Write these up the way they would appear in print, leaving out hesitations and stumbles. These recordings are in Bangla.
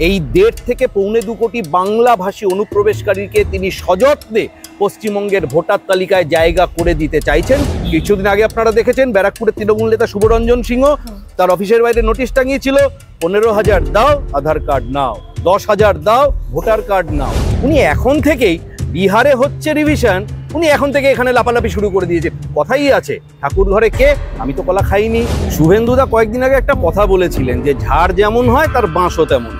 এই 1.5 থেকে পৌনে 2 কোটি বাংলাভাষী অনুপ্রবেশকারীকে তিনি সযত্নে পশ্চিমবঙ্গের ভোটার তালিকায় জায়গা করে দিতে চাইছেন। কিছুদিন আগে আপনারা দেখেছেন ব্যারাকপুরের তৃণমূল নেতা শুভরঞ্জন সিংহ তার অফিসের বাইরে নোটিশ টাঙিয়েছিল, 15,000 দাও আধার কার্ড নাও, 10,000 দাও ভোটার কার্ড নাও। উনি এখন থেকেই বিহারে হচ্ছে রিভিশন, উনি এখন থেকে এখানে লাপালাপি শুরু করে দিয়েছে। কথাই আছে, ঠাকুর ঘরে কে, আমি তো কলা খাইনি। শুভেন্দুদা কয়েকদিন আগে একটা কথা বলেছিলেন যে ঝাড় যেমন হয় তার বাঁশও তেমন।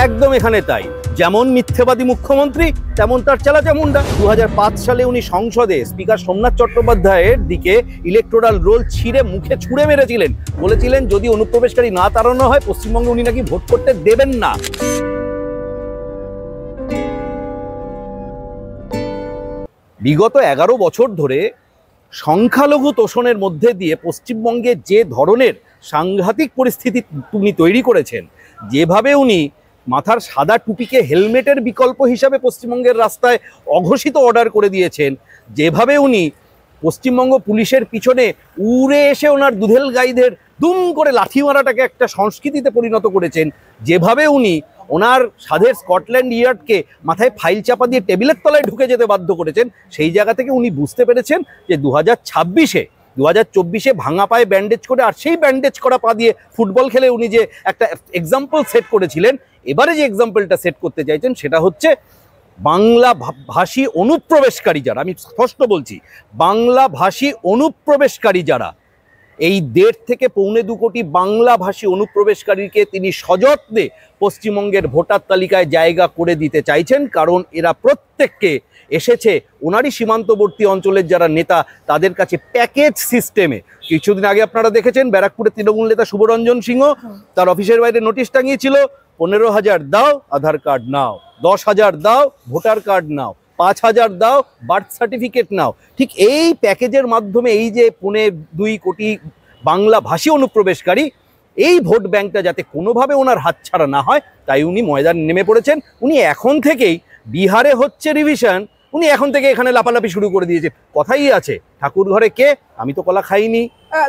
একদম এখানে তাই, যেমন মিথ্যেবাদী মুখ্যমন্ত্রী তেমন তার চালাচা মুন্ডা। 2005 সালে উনি সংসদে স্পিকার সোমনাথ চট্টোপাধ্যায়ের দিকে ইলেকটোরাল রোল ছিঁড়ে মুখে ছুঁড়ে মেরেছিলেন, বলেছিলেন যদি অনুপ্রবেশকারী না তাড়ানো হয় পশ্চিমবঙ্গে উনি নাকি ভোট করতে দেবেন না। বিগত 11 বছর ধরে সংখ্যালঘু তোষণের মধ্যে দিয়ে পশ্চিমবঙ্গে যে ধরনের সাংঘাতিক পরিস্থিতি উনি তৈরি করেছেন, যেভাবে উনি মাথার সাদা টুপিকে হেলমেটের বিকল্প হিসাবে পশ্চিমবঙ্গের রাস্তায় অঘোষিত অর্ডার করে দিয়েছেন, যেভাবে উনি পশ্চিমবঙ্গ পুলিশের পিছনে উড়ে এসে ওনার দুধেল গাইদের দুম করে লাঠি মারাটাকে একটা সংস্কৃতিতে পরিণত করেছেন, যেভাবে উনি ওনার সাধের স্কটল্যান্ড ইয়ার্ডকে মাথায় ফাইল চাপা দিয়ে টেবিলের তলায় ঢুকে যেতে বাধ্য করেছেন, সেই জায়গা থেকে উনি বুঝতে পেরেছেন যে 2024-এ ভাঙা পায়ে ব্যান্ডেজ করে আর সেই ব্যান্ডেজ করা পা দিয়ে ফুটবল খেলে উনি যে একটা এক্সাম্পল সেট করেছিলেন, এবারে যে এক্সাম্পলটা সেট করতে চাইছেন সেটা হচ্ছে বাংলা ভাষী অনুপ্রবেশকারী যারা, আমি স্পষ্ট বলছি বাংলা ভাষী অনুপ্রবেশকারী যারা, এই 1.5 থেকে পৌনে 2 কোটি বাংলাভাষী অনুপ্রবেশকারীকে তিনি সযত্নে পশ্চিমবঙ্গের ভোটার তালিকায় জায়গা করে দিতে চাইছেন, কারণ এরা প্রত্যেককে এসেছে ওনারই সীমান্তবর্তী অঞ্চলের যারা নেতা তাদের কাছে প্যাকেজ সিস্টেমে। কিছুদিন আগে আপনারা দেখেছেন ব্যারাকপুরের তৃণমূল নেতা শুভরঞ্জন সিংহ তার অফিসের বাইরে নোটিশ টাঙিয়েছিল, 15,000 দাও আধার কার্ড নাও, 10,000 দাও ভোটার কার্ড নাও, 5,000 দাও বার্থ সার্টিফিকেট নাও। ঠিক এই প্যাকেজের মাধ্যমে এই যে 2.25 কোটি বাংলা ভাষী অনুপ্রবেশকারী, এই ভোট ব্যাংকটা যাতে কোনোভাবে ওনার হাতছাড়া না হয় তাই উনি ময়দানে নেমে পড়েছেন। উনি এখন থেকেই বিহারে হচ্ছে রিভিশন, উনি এখন থেকে এখানে লাপালাপি শুরু করে দিয়েছে। কথাই আছে, ঠাকুর ঘরে কে, আমি তো কলা খাইনি।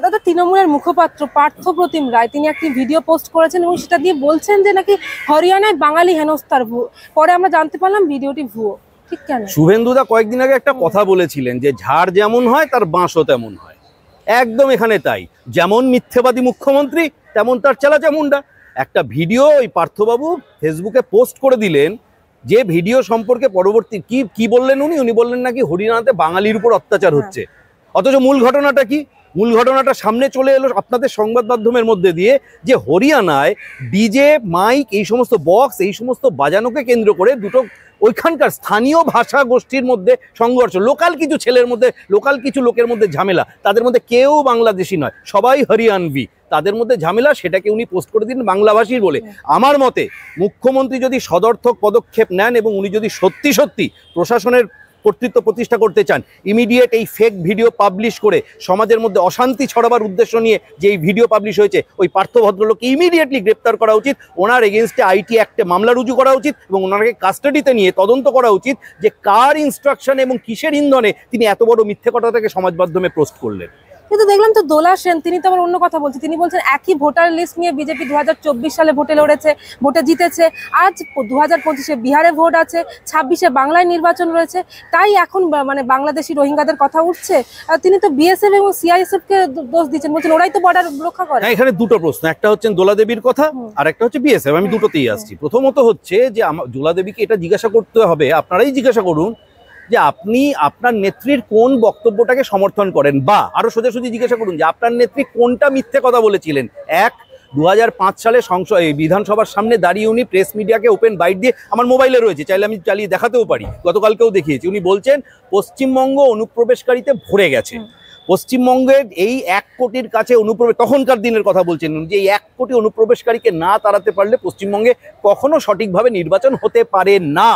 দাদা, তৃণমূলের মুখপাত্র পার্থপ্রতিম রায় তিনি একটি ভিডিও পোস্ট করেছেন এবং সেটা দিয়ে বলছেন যে নাকি হরিয়ানায় বাঙালি হেনস্থার পরে আমরা জানতে পারলাম ভিডিওটি ভুয়ো। ঠিক কেন? শুভেন্দুদা কয়েকদিন আগে একটা কথা বলেছিলেন যে ঝাড় যেমন হয় তার বাঁশও তেমন হয়। একদম এখানে তাই, যেমন মিথ্যেবাদী মুখ্যমন্ত্রী তেমন তার চালাচা মুন্ডা। একটা ভিডিও ওই পার্থবাবু ফেসবুকে পোস্ট করে দিলেন, যে ভিডিও সম্পর্কে পরবর্তী কি বললেন উনি বললেন নাকি হরিয়ানাতে বাঙালির উপর অত্যাচার হচ্ছে, অথচ মূল ঘটনাটা কি? মূল ঘটনাটা সামনে চলে এলো আপনাদের সংবাদ মাধ্যমের মধ্যে দিয়ে, যে হরিয়ানায় ডিজে মাইক এই সমস্ত বক্স এই সমস্ত বাজানোকে কেন্দ্র করে দুটো ওইখানকার স্থানীয় ভাষা গোষ্ঠীর মধ্যে সংঘর্ষ, লোকাল কিছু ছেলের মধ্যে, লোকাল কিছু লোকের মধ্যে ঝামেলা, তাদের মধ্যে কেউ বাংলাদেশি নয়, সবাই হরিয়ানভি, তাদের মধ্যে ঝামেলা, সেটাকে উনি পোস্ট করে দিন বাংলাভাষীর বলে। আমার মতে মুখ্যমন্ত্রী যদি সদর্থক পদক্ষেপ নেন এবং উনি যদি সত্যি সত্যি প্রশাসনের কর্তৃত্ব প্রতিষ্ঠা করতে চান, ইমিডিয়েট এই ফেক ভিডিও পাবলিশ করে সমাজের মধ্যে অশান্তি ছড়াবার উদ্দেশ্য নিয়ে যে এই ভিডিও পাবলিশ হয়েছে, ওই পার্থ ভদ্রলোককে ইমিডিয়েটলি গ্রেপ্তার করা উচিত, ওনার এগেনস্টে আইটি অ্যাক্টে মামলা রুজু করা উচিত এবং ওনাকে কাস্টাডিতে নিয়ে তদন্ত করা উচিত যে কার ইনস্ট্রাকশন এবং কিসের ইন্ধনে তিনি এত বড় মিথ্যে কথাটাকে সমাজ মাধ্যমে পোস্ট করলেন। কিন্তু দেখলাম তো দোলা সেন তিনি তো আবার অন্য কথা বলছেন, তিনি বলছেন একই ভোটার লিস্ট নিয়ে বিজেপি 2024 সালে ভোটে লড়েছে, ভোটে জিতেছে, আজ 2025-এ বিহারে ভোট আছে, 26-এ বাংলায় নির্বাচন রয়েছে, তাই এখন মানে বাংলাদেশি রোহিঙ্গাদের কথা উঠছে। তিনি তো বিএসএফ এবং সিআইএসএফ কে দোষ দিচ্ছেন, বলছেন ওরাই তো বর্ডার রক্ষা করে। এখানে দুটো প্রশ্ন, একটা হচ্ছে দোলা দেবীর কথা আর একটা হচ্ছে বিএসএফ, আমি দুটোতেই আসছি। প্রথমত হচ্ছে যে দোলা দেবীকে এটা জিজ্ঞাসা করতে হবে, আপনারাই জিজ্ঞাসা করুন যে আপনি আপনার নেত্রীর কোন বক্তব্যটাকে সমর্থন করেন, বা আরো সোজাসুজি জিজ্ঞাসা করুন যে আপনার নেত্রী কোনটা মিথ্যে কথা বলেছিলেন। 2005 সালে বিধানসভার সামনে দাঁড়িয়ে উনি প্রেস মিডিয়াকে ওপেন বাইট দিয়ে, আমার মোবাইলে রয়েছে, চাইলে আমি চালিয়ে দেখাতেও পারি, গতকালকেও দেখিয়েছি, উনি বলছেন পশ্চিমবঙ্গ অনুপ্রবেশকারীতে ভরে গেছে, পশ্চিমবঙ্গের এই 1 কোটির কাছে অনুপ্রবেশ, তখনকার দিনের কথা বলছেন যে এই 1 কোটি অনুপ্রবেশকারীকে না তাড়াতে পারলে পশ্চিমবঙ্গে কখনো সঠিকভাবে নির্বাচন হতে পারে না।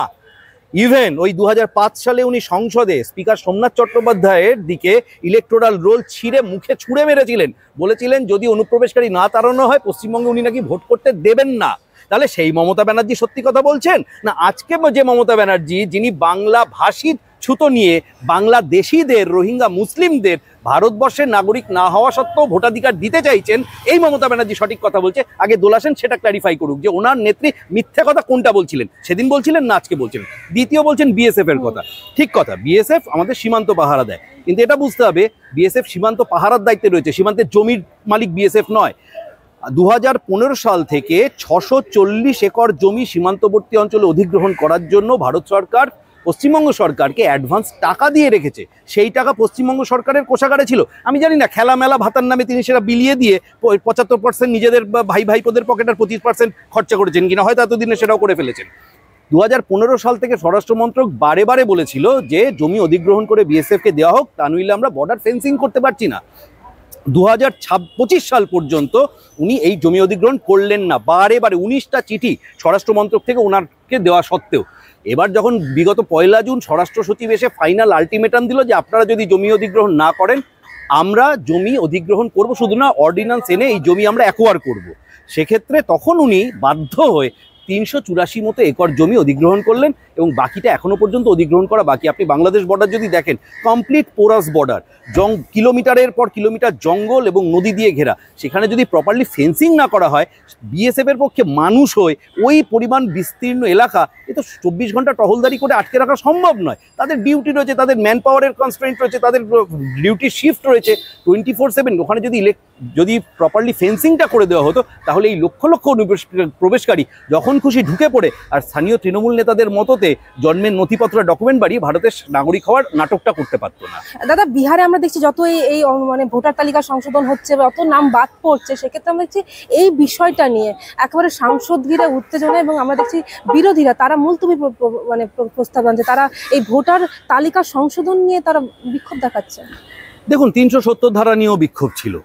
ইভেন ওই 2005 সালে উনি সংসদে স্পিকার সোমনাথ চট্টোপাধ্যায়ের দিকে ইলেকটোরাল রোল ছিঁড়ে মুখে ছুঁড়ে মেরেছিলেন, বলেছিলেন যদি অনুপ্রবেশকারী না তাড়ানো হয় পশ্চিমবঙ্গে উনি নাকি ভোট করতে দেবেন না। তাহলে সেই মমতা ব্যানার্জি সত্যি কথা বলছেন না আজকে যে মমতা ব্যানার্জি যিনি বাংলা ভাষীর ছুতো নিয়ে বাংলাদেশিদের, রোহিঙ্গা মুসলিমদের ভারতবর্ষের নাগরিক না হওয়া সত্ত্বেও ভোটাধিকার দিতে চাইছেন, এই মমতা ব্যানার্জি সঠিক কথা বলছে। আগে দোলা সেন সেটা ক্ল্যারিফাই করুক যে ওনার নেত্রী মিথ্যে কথা কোনটা বলছিলেন, সেদিন বলছিলেন না আজকে বলছিলেন। দ্বিতীয় বলছেন বিএসএফ এর কথা, ঠিক কথা, বিএসএফ আমাদের সীমান্ত পাহারা দেয়, কিন্তু এটা বুঝতে হবে বিএসএফ সীমান্ত পাহারার দায়িত্বে রয়েছে, সীমান্তের জমির মালিক বিএসএফ নয়। 2015 সাল থেকে 640 একর জমি সীমান্তবর্তী অঞ্চলে অধিগ্রহণ করার জন্য ভারত সরকার পশ্চিমবঙ্গ সরকারকে অ্যাডভান্স টাকা দিয়ে রেখেছে। সেই টাকা পশ্চিমবঙ্গ সরকারের কোষাগারে ছিল। আমি জানি না খেলা মেলা ভাতার নামে তিনি সেটা বিলিয়ে দিয়ে 75% নিজেদের ভাই ভাইপোদের পকেটের 25% খরচা করেছেন কিনা, হয়তো এতদিনে সেটাও করে ফেলেছেন। 2015 সাল থেকে স্বরাষ্ট্র মন্ত্রক বারে বারে বলেছিল যে জমি অধিগ্রহণ করে বিএসএফকে দেওয়া হোক, তা নইলে আমরা বর্ডার ফেন্সিং করতে পারছি না। 2025 সাল পর্যন্ত উনি এই জমি অধিগ্রহণ করলেন না, বারে বারে 19টা চিঠি স্বরাষ্ট্র মন্ত্রক থেকে ওনাকে দেওয়া সত্ত্বেও। এবার যখন বিগত 1 জুন স্বরাষ্ট্র সচিব এসে ফাইনাল আলটিমেটাম দিল যে আপনারা যদি জমি অধিগ্রহণ না করেন আমরা জমি অধিগ্রহণ করব, শুধু না অর্ডিন্যান্স এনে এই জমি আমরা অ্যাকোয়ার করব, সেক্ষেত্রে তখন উনি বাধ্য হয়ে 384 মতো একর জমি অধিগ্রহণ করলেন এবং বাকিটা এখনো পর্যন্ত অধিগ্রহণ করা বাকি। আপনি বাংলাদেশ বর্ডার যদি দেখেন, কমপ্লিট পোরাস বর্ডার, কিলোমিটারের পর কিলোমিটার জঙ্গল এবং নদী দিয়ে ঘেরা, সেখানে যদি প্রপারলি ফেন্সিং না করা হয়, বিএসএফ এর পক্ষে মানুষ হয়ে ওই পরিমাণ বিস্তীর্ণ এলাকা এ তো 24 ঘন্টা টহলদারি করে আটকে রাখা সম্ভব নয়। তাদের ডিউটি রয়েছে, তাদের ম্যান পাওয়ারের কনস্ট্রেন্ট রয়েছে, তাদের ডিউটি শিফট রয়েছে 24/7। ওখানে যদি প্রপারলি ফেন্সিংটা করে দেওয়া হতো তাহলে এই লক্ষ লক্ষ প্রবেশকারী যখন খুশি ঢুকে পড়ে আর স্থানীয় তৃণমূল নেতাদের মতোতে জন্মের নথিপত্র ডকুমেন্ট বাড়িয়ে ভারতের নাগরিক হওয়ার নাটকটা করতে পারতো না। দাদা, বিহারে আমরা দেখছি যত এই মানে ভোটার তালিকা সংশোধন হচ্ছে, যত নাম বাদ পড়ছে, সেক্ষেত্রে আমরা দেখছি এই বিষয়টা নিয়ে একেবারে সাংসদ ঘিরে উত্তেজনা, এবং আমরা দেখছি বিরোধীরা তারা মুলতবি মানে প্রস্তাব আনছে, তারা এই ভোটার তালিকা সংশোধন নিয়ে তারা বিক্ষোভ দেখাচ্ছে। দেখুন, 370 ধারা নিয়েও বিক্ষোভ ছিল।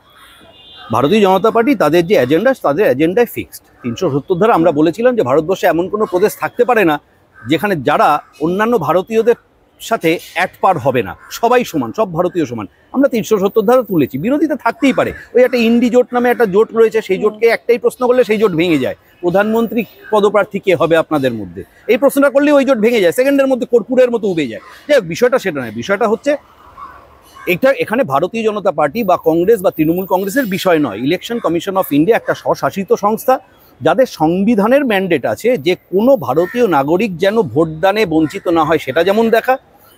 ভারতীয় জনতা পার্টি তাদের যে এজেন্ডা, তাদের এজেন্ডায় ফিক্সড 370 ধারা। আমরা বলেছিলাম যে ভারতবর্ষে এমন কোনো প্রদেশ থাকতে পারে না যেখানে যারা অন্যান্য ভারতীয়দের সাথে অ্যাট পার হবে না, সবাই সমান, সব ভারতীয় সমান। আমরা 370 ধারা তুলেছি। বিরোধিতা থাকতেই পারে, ওই একটা ইন্ডি জোট নামে একটা জোট রয়েছে, সেই জোটকে একটাই প্রশ্ন করলে সেই জোট ভেঙে যায়। প্রধানমন্ত্রী পদপ্রার্থী কে হবে আপনাদের মধ্যে, এই প্রশ্নটা করলে ওই জোট ভেঙে যায়, সেকেন্ডের মধ্যে কর্পূরের মতো উবে যায়। যাই হোক, বিষয়টা সেটা নয়। বিষয়টা হচ্ছে এখানে ভারতীয় জনতা পার্টি বা কংগ্রেস বা তৃণমূল কংগ্রেসের বিষয় নয়। ইলেকশন কমিশন অফ ইন্ডিয়া একটা স্বশাসিত সংস্থা, যাদের সংবিধানের ম্যান্ডেট আছে যে কোনো ভারতীয় নাগরিক যেন ভোটদানে বঞ্চিত না হয় সেটা যেমন দেখা,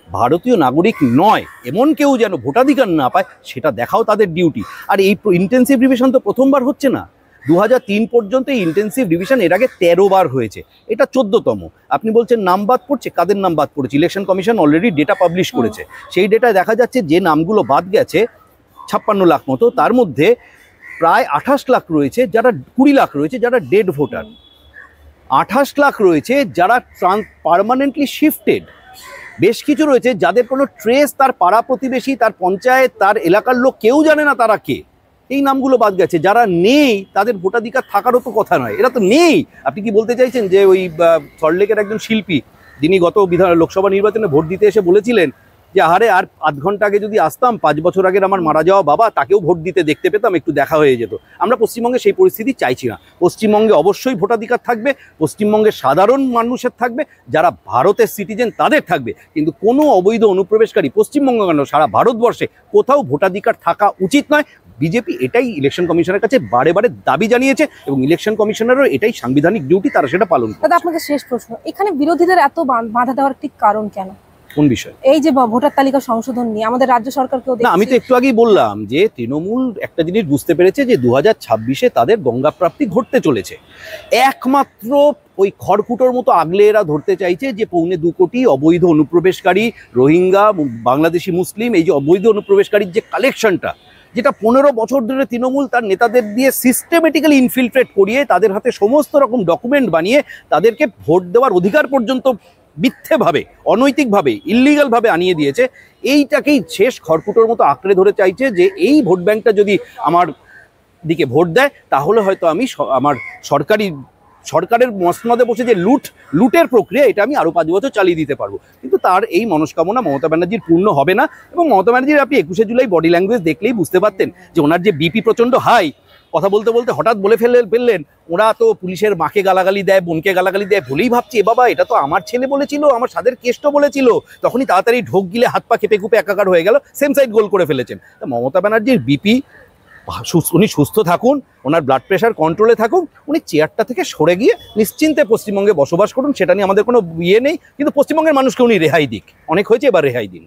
ভারতীয় নাগরিক নয় এমন কেউ যেন ভোটাধিকার না পায় সেটা দেখাও তাদের ডিউটি। আর এই ইন্টেন্সিভ রিভিশন তো প্রথমবার হচ্ছে না, 2003 পর্যন্ত এই ইন্টেন্সিভ রিভিশন এর আগে 13 বার হয়েছে, এটা 14তম। আপনি বলছেন নাম বাদ পড়ছে, কাদের নাম বাদ পড়েছে? Election commission already data publish করেছে, সেই ডেটায় দেখা যাচ্ছে যে নামগুলো বাদ গেছে 56 লাখ মতো, তার মধ্যে প্রায় 28 লাখ রয়েছে যারা 20 লাখ রয়েছে যারা ডেড ভোটার, 28 লাখ রয়েছে যারা পার্মানেন্টলি শিফটেড, বেশ কিছু রয়েছে যাদের কোনো ট্রেস তার পাড়া প্রতিবেশী, তার পঞ্চায়েত, তার এলাকার লোক কেউ জানে না তারা কে। এই নামগুলো বাদ গেছে। যারা নেই তাদের ভোটাধিকার থাকারও তো কথা নয়, এরা তো নেই। আপনি কি বলতে চাইছেন যে ওই সল্টলেকের একজন শিল্পী যিনি গত লোকসভা নির্বাচনে ভোট দিতে এসে বলেছিলেন যে আরে আর আধ ঘন্টা আগে যদি আসতাম, 5 বছর আগের আমার মারা যাওয়া বাবা, তাকেও ভোট দিতে দেখতে পেতাম, একটু দেখা হয়ে যেত। আমরা পশ্চিমবঙ্গে সেই পরিস্থিতি চাইছি না। পশ্চিমবঙ্গে অবশ্যই ভোটাধিকার থাকবে, পশ্চিমবঙ্গের সাধারণ মানুষের থাকবে, যারা ভারতের সিটিজেন তাদের থাকবে, কিন্তু কোনো অবৈধ অনুপ্রবেশকারী পশ্চিমবঙ্গ কেন সারা ভারতবর্ষে কোথাও ভোটাধিকার থাকা উচিত নয়। বিজেপি এটাই ইলেকশন কমিশনের কাছে বারে বারে দাবি জানিয়েছে এবং ইলেকশন কমিশনেরও এটাই সাংবিধানিক ডিউটি, তারা সেটা পালন করে। দাদা, আপনাকে শেষ প্রশ্ন, এখানে বিরোধীদের এত বাধা দেওয়ার ঠিক কারণ কেন? কোন বিষয়? এই যে ভোটার তালিকা সংশোধন নিয়ে আমাদের রাজ্য সরকারকেও না, আমি তো একটু আগেই বললাম যে তৃণমূল একটা জিনিস বুঝতে পেরেছে যে 2026-এ তাদের গঙ্গা প্রাপ্তি ঘটতে চলেছে। একমাত্র ওই খড়কুটোর মতো আগলে এরা ধরতে চাইছে যে 2.25 কোটি অবৈধ অনুপ্রবেশকারী, রোহিঙ্গা, বাংলাদেশি মুসলিম, এই যে অবৈধ অনুপ্রবেশকারীর যে কালেকশনটা, যেটা 15 বছর ধরে তৃণমূল তার নেতাদের দিয়ে সিস্টেমেটিক্যালি ইনফিলট্রেট করিয়ে তাদের হাতে সমস্ত রকম ডকুমেন্ট বানিয়ে তাদেরকে ভোট দেওয়ার অধিকার পর্যন্ত মিথ্যেভাবে, অনৈতিকভাবে, ইল্লিগালভাবে আনিয়ে দিয়েছে। এইটাকেই শেষ খড়কুটোর মতো আঁকড়ে ধরে চাইছে যে এই ভোট ব্যাংকটা যদি আমার দিকে ভোট দেয় তাহলে হয়তো আমি আমার সরকারের মসনদে বসে যে লুটের প্রক্রিয়া, এটা আমি আরও 5 বছর চালিয়ে দিতে পারবো। কিন্তু তার এই মনস্কামনা মমতা ব্যানার্জির পূর্ণ হবে না। এবং মমতা ব্যানার্জির আপনি 21শে জুলাই বডি ল্যাঙ্গুয়েজ দেখলেই বুঝতে পারতেন যে ওনার যে বিপি প্রচণ্ড হাই, কথা বলতে বলতে হঠাৎ বলে ফেললেন ওরা তো পুলিশের মাকে গালাগালি দেয়, বোনকে গালাগালি দেয় বলেই ভাবছি এ বাবা এটা তো আমার ছেলে বলেছিল, আমার সাদের কেষ্ট বলেছিল। তখনই তাড়াতাড়ি ঢোক গিলে হাত পা কেঁপে কুপে একাকার হয়ে গেল, সেম সাইড গোল করে ফেলেছেন। তা মমতা ব্যানার্জির বিপি, উনি সুস্থ থাকুন, ওনার ব্লাড প্রেশার কন্ট্রোলে থাকুন, উনি চেয়ারটা থেকে সরে গিয়ে নিশ্চিন্তে পশ্চিমবঙ্গে বসবাস করুন, সেটা নিয়ে আমাদের কোনো ইয়ে নেই। কিন্তু পশ্চিমবঙ্গের মানুষকে উনি রেহাই দিক, অনেক হয়েছে, এবার রেহাই দিন।